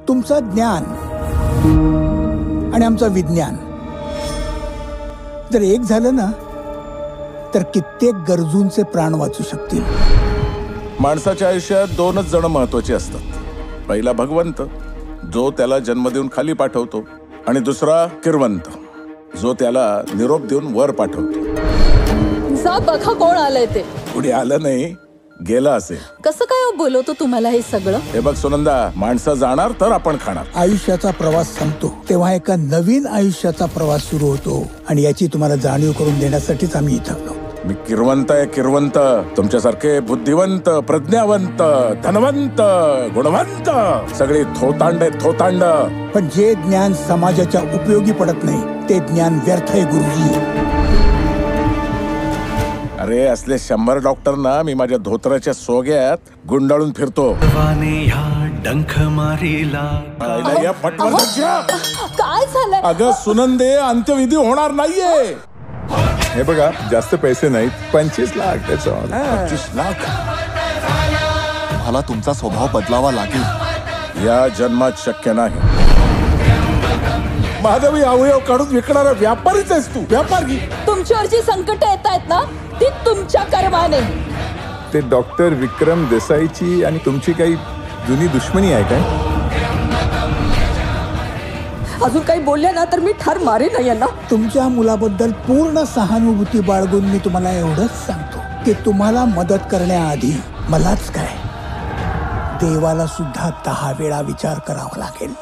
तुमचं ज्ञान आणि आमचं विज्ञान जर एक झालं ना तर कित्येक गरजूंचे प्राण वाचू शकतील. माणसाच्या आयुष्यात दोनच जण महत्वाचे असतात. पहिला भगवंत, जो त्याला जन्म देऊन खाली पाठवतो, आणि दुसरा किरवंत, जो त्याला निरोप देऊन वर पाठवतो. जा बघा कोण आलंय ते. पुढे आलं नाही, गेलं असेल. कसं काय बोलवतो तुम्हाला हे सगळं? हे बघ सुनंदा, माणसं जाणार तर आपण खाणार. आयुष्याचा प्रवास संपतो तेव्हा एका नवीन आयुष्याचा प्रवास सुरू होतो, आणि याची तुम्हाला जाणीव करून देण्यासाठीच आम्ही इथं आलो. मी किरवंत आहे, किरवंत. तुमच्यासारखे बुद्धिवंत, प्रज्ञावंत, धनवंत, गुणवंत सगळे थोतांड आहेत, थोतांड. पण जे ज्ञान समाजाच्या उपयोगी पडत नाही ते ज्ञान व्यर्थ आहे गुरुजी. अरे असले 100 डॉक्टरना मी माझ्या धोत्राच्या सोग्यात गुंडाळून फिरतो. डंख मारीला काय झालंय? अगं सुनंदे, अंत्यविधी होणार नाहीये. हे बघा, जास्त पैसे नाहीत, 25 लाख. त्याचं 25 लाख. मला तुमचा स्वभाव बदलावा लागेल. या जन्मात शक्य नाही. माधवी अवयव काढून विकणारा व्यापारीच आहेस तू, व्यापारी. तुमच्यावर जी संकट येत आहेत ना ती तुमच्या कर्माने. ते डॉक्टर विक्रम देसाईची आणि तुमची काही जुनी दुश्मनी आहे काय? अजून काही बोलले ना तर मी ठार मारेन यांना. तुमच्या मुलाबद्दल पूर्ण सहानुभूती बाळगून मी तुम्हाला एवढंच सांगतो की तुम्हाला मदत करण्याआधी मलाच काय, देवाला सुद्धा 10 वेळा विचार करावा लागेल.